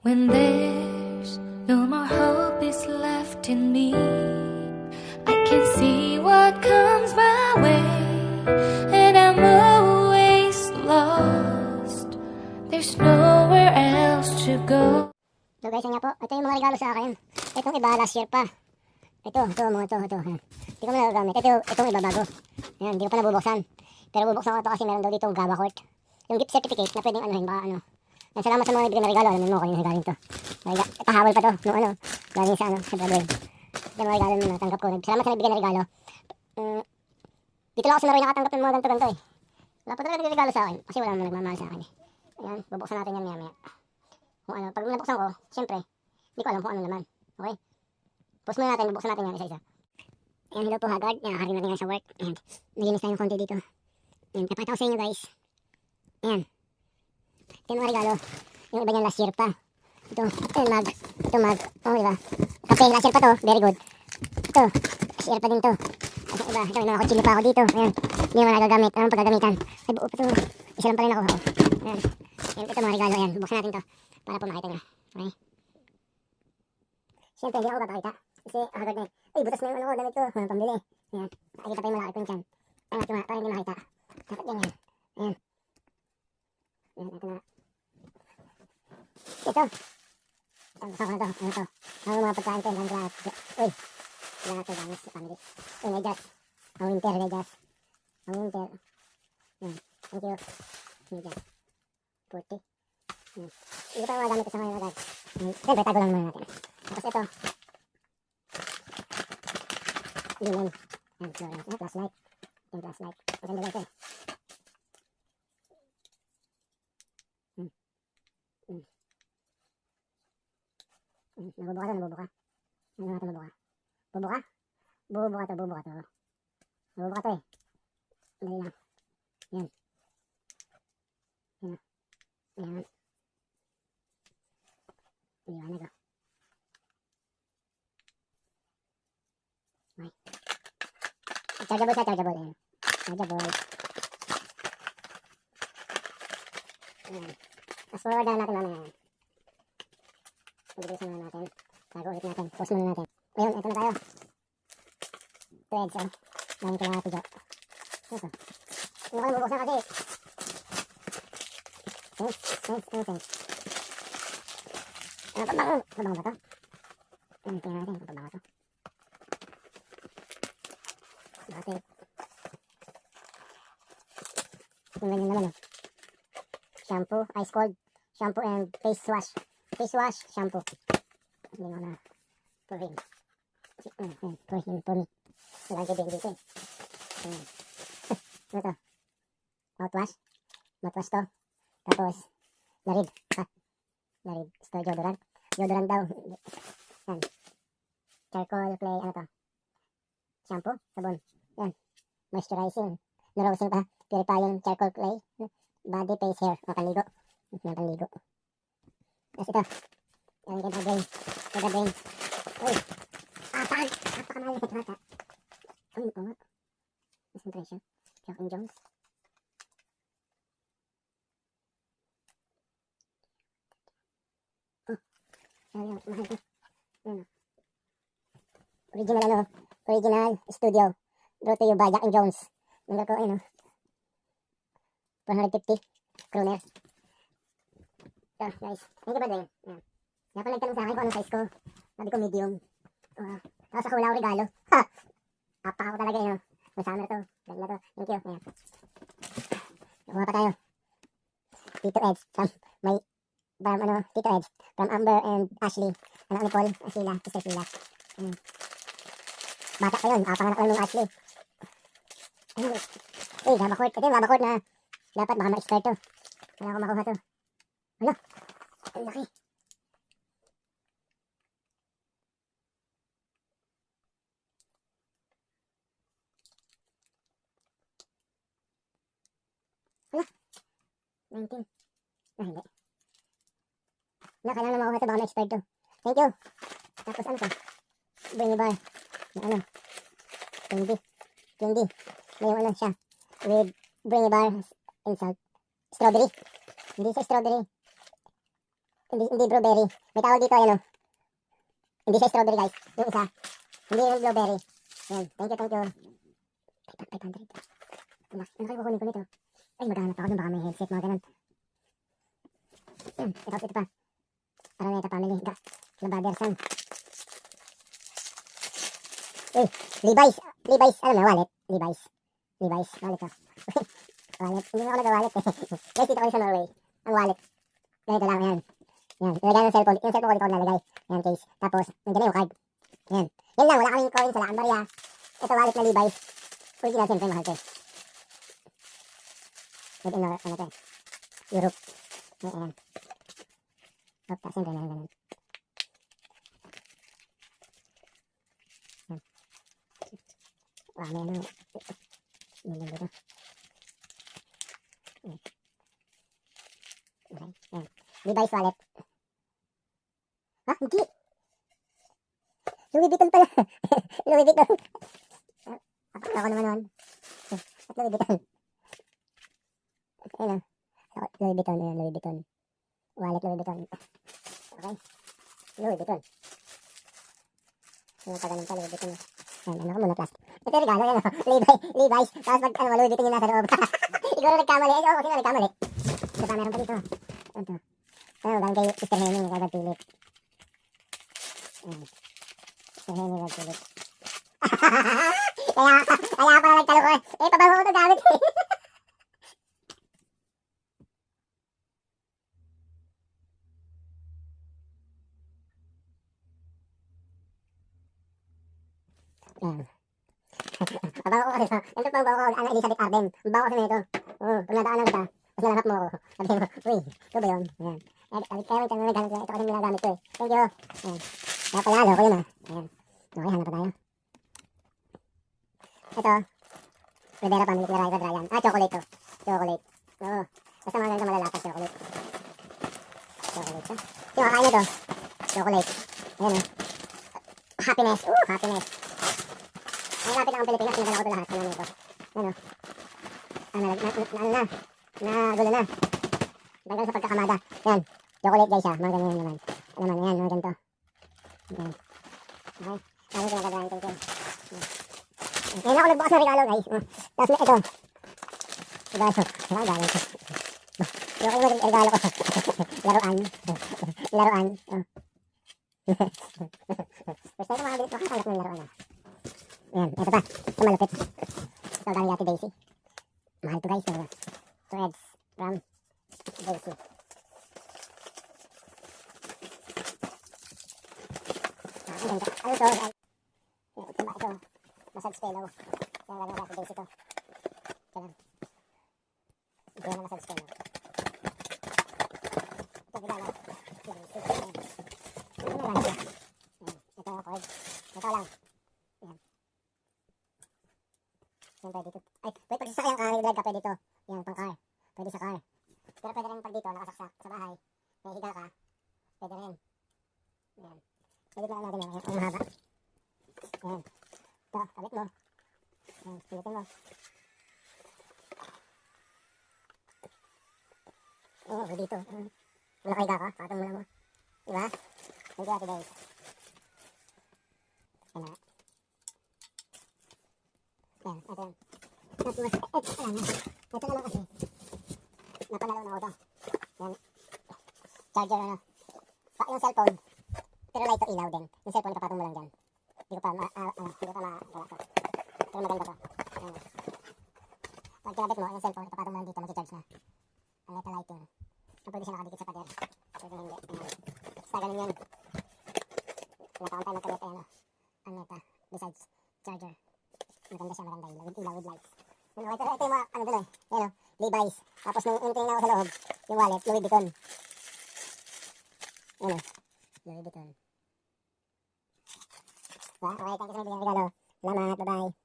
When there's no more hope is left in me, I can see what comes my way, and I'm always lost. There's nowhere else to go. So guys, yan nga po. Ito yung mga regalo sa akin. Itong iba last year pa. Ito. Ayan. Hindi ko na nagagamit. Itong iba bago. Ayan, hindi ko pa nabubuksan. Pero bubuksan ko ito kasi meron daw ditong GABA Court. Yung gift certificate na pwedeng anuhin, baka ano. Yan, salamat sa mga ibigay na regalo. Alam mo kanino galing to. Kahawal pa to. Nung ano, galing sa Brother. Ito yung mga regalo na natanggap ko. Salamat sa ibigay na regalo. Dito lang ako sa Naroy nakatanggap ng mga ganito eh. Wala pa talaga nagregalo sa akin. Kasi wala naman nagmamahal sa akin eh. Ayan, bubuksan natin yan maya. Kung ano, pag nabuksan ko, siyempre, hindi ko alam kung ano naman. Okay? Pause muna natin, bubuksan natin yan isa-isa. Ayan, hello po Haggard. Nakakarin natin yan sa work. Ayan, nalinis tayo ng konti dito. Ayan, kapata ko sa inyo guys. Ayan. Ito yung mga regalo. Yung iba niyan last year pa. Ito mag. Oh, diba? Kape, last year pa to. Very good. Ito, last year pa din to. At yung iba, ito, nakakutsili pa ako dito. Ayan, hindi naman nagagamit. Anong pagagamitan? Ay, buo pa to. Isa lang pa rin ako. Ayan. Ayan, ito mga regalo. Ayan, buksan natin to. Para po makita nyo. Okay? Siyempre, hindi ako papakita. Kasi, agad na eh. Ay, butas na yung ano ko, damit ko. Walang pambili. Ayan. Nakikita pa yung malaki ko yung tiyan. Ayan, ito para hindi makita. Dapat yan yan. Ayan. Ayan, ito na. Ito. Buksan ko na to. Ano to? Ang mga pagkain ko. Ang lahat. Uy. Lahat ko gamis sa family. Uy, medyas. Ang winter, medyas. Ang winter. Ayan. Thank you. Medyas. 40. Hindi pa magamit ko sa ngayon agad. Siyempre, tago lang muna natin. Tapos ito. Linen. Yan, florence. Flashlight. Yung flashlight. Maganda lang ito eh. Nabubuka to. Ano natin mabuka? Bubuka to. Nabubuka to eh. Dali lang. Yan. Yan. Liwanag oh. Okay. Chargeable siya, chargeable. Ayan. Chargeable. Ayan. Tapos forward na natin mamaya. Pagbilisan na natin. Tago ulit natin. Pause muna natin. Ayun, ito na tayo. Threads oh. Daming kalahati dyan. Ito. Hindi ko na bubuksan kasi. Sense. Ano pabango? Pabango ba to? Tingnan natin kung pabango to. Bakit? Yung ganyan naman oh. Shampoo, ice cold. Shampoo and face wash. Face wash, shampoo. Hindi mo na. For him. For me. Walang kibig dito eh. Ano to? Mouthwash. Mouthwash to. Tapos, Larid. Larid. Ito, deodorant. Deodorant daw. Yan. Charcoal, clay, ano to? Shampoo, sabon. Yan. Moisturizing. Narosing pa. Purifying charcoal clay. Body, face, hair. O, panligo. Yan, panligo. Tapos ito. Yan, kaya brain. Kaya brain. Uy. Paan. Napakamahal na ito. Uy, ito nga. Concentration. Jack and Jones. Ayan, mahal ko. Ayan. Original studio. Brought to you by Jack and Jones. Number ko, ayun o. 450 kroner. So, guys. Thank you ba din? Ayan. Kaya pala nagtanong sa akin kung anong size ko. Sabi ko medium. Tapos ako wala akong regalo. Ha! Apa ako talaga yun. May summer to. Ganda to. Thank you. Ayan. Nakuha pa tayo. Tito Edge. Tito Edge. From Amber and Ashley. Anak ni Paul. Sister Sheila. Bata pa yun. Panganak lang nung Ashley. Uy, GABA Court. Ito yung GABA Court na dapat baka ma-expert to. Kailangan ko makuha to. Ano? Ang laki. Ano? 19. Hindi. Kailangan na makuha ito, baka ma-expert to. Thank you. Tapos ano to? Bring bar. Ano? Candy. May yung ano siya. With bring bar insult. Strawberry. Hindi siya strawberry. Hindi blueberry. May tawag dito, ayan o. Hindi siya strawberry guys. Yung isa. Hindi yung blueberry. Yan. Thank you. 500. Ano kayo kukunin ko nito? Ay, maghanap ako nung baka may headset, mga ganun. Ito pa. Araneta family. Labadersan. Uy, Levi's, alam mo, wallet. Levi's, wallet ko. Wallet, hindi mo ako nag-wallet eh. Guys, dito kami sa Norway. Ang wallet. Ganito lang, yan. Yan, nilagay ng cellphone. Yung cellphone ko dito ko nalagay. Yan, case. Tapos, nandiyan na yung card. Yan. Yan lang, wala kaming coins, wala kang barya. Ito, wallet na Levi's. Original, siyempre, mahal ko eh. Made in, ano to eh. Europe. Ayan. Tapos, siyempre, meron ganun. Yan. Wow, may ano. Yan dito. Okay, yan. Levi's wallet. Ha? Hindi. Louis Vuitton pala. Louis Vuitton. Ako naman nun. At Louis Vuitton. Ayun o. Louis Vuitton. Ayan, Louis Vuitton. Wallet Louis Vuitton. Okay. Louis Vuitton. Yung pa ganun pa, Louis Vuitton. Yan, ano ko muna plastic. Ito yung regalo, yan o. Levi's. Tapos pag, Louis Vuitton yung nasa loob. Siguro nagkamali. Oo, sino nagkamali? Ito pa, meron pa dito. Ito. Ano, galing kay Mr. Henning, Robert Philip. Mr. Henning, Robert Philip. Kaya pala nagtalo ko eh. Pabago ko ito gamit eh. Pabago ko kasi ito. Ito pang bago ko, Elizabeth Arden. Bago kasi na ito. Oo, pag nadaanan kita, tapos nalanap mo ako. Sabi mo, uy, ito ba yun? Ayan. Kaya may tanong naghanap ko. Ito kasi ginagamit ko eh. Thank you. Ayan. Kaya pala, loko yun ah. Ayan. Okay, hanap pa tayo. Ito. Rivera Family, Rivera Ryan. Chocolate to. Chocolate. Oo. Basta mga ganito malalakas, chocolate. Chocolate to. Yung kakain nito. Chocolate. Ayan o. Happiness. Happiness. Ang lapit lang ang Pilipinas. Pinagala ko ito lahat. Ano nito. Ayan o. Nagulo na. Dagal sa pagkakamada. Yan. Chocolate guys ha. Mga ganyan naman. Ano naman. Yan. Mga ganito. Yan. Okay. Ano ito nagagawa ito. Ngayon ako nagbukas ng regalo guys. Tapos may ito. Regalo. Saan galing ito? Yung kayo maging regalo ko. Laruan. Laruan. First time ko makabilis makakalap ng laruan. Ayan. Ito pa. Ito malupit. Ito galing Ate Daisy. Mahal to guys. Threads from Daisy. Ang ganda. Ano to guys? Ito ba ito? Massage pillow. Yan lang yung Ate Daisy to. Ito lang. Ito lang massage pillow. Ito regalo. Ate Daisy. Ano lang siya? Ito yung cord. Ito lang. Yan. Yan pwede ito. Ay, pwede pag sasakyan ka, nag-drive ka, pwede ito. Yan, pang car. Pwede sa car. Pero pwede rin pag dito, nakasaksak sa bahay. May higa ka. Pwede rin. Yan. Pwede lang natin yan. Ang mahaba. Yan. Ito, kabit mo. Yan, pilitin mo. Oo, dito. Wala ka higa ka, patong mo lang mo. Diba? Thank you, Ate Days. Yan na. Yan, ito yan. Tapos, ito lang. Ito naman kasi. Napanalo na ako ito. Yan. Charger ano. Yung cellphone. Pero light to ilaw din. Yung cellphone kapatong mo lang dyan. Hindi ko pa wala to. Pero maganda to. Yan. Pag kinabit mo, yung cellphone kapatong mo lang dito, mag-charge na. Ang light lighting. Pwede siya nakadikit sa pader. Pwede hindi. Basta ganun yan. Pinakaon tayo magkabit ay ano. Ang neta. Besides, charger. Maganda siya, maganda ilaw. With ilaw, with lights. Ito yung mga, ano dun eh. Yan o, Levi's. Tapos nung tingnan ako sa loob, yung wallet, Louis Vuitton. Yan o, Louis Vuitton. Okay, thank you sa mga regalo. Salamat, bye-bye.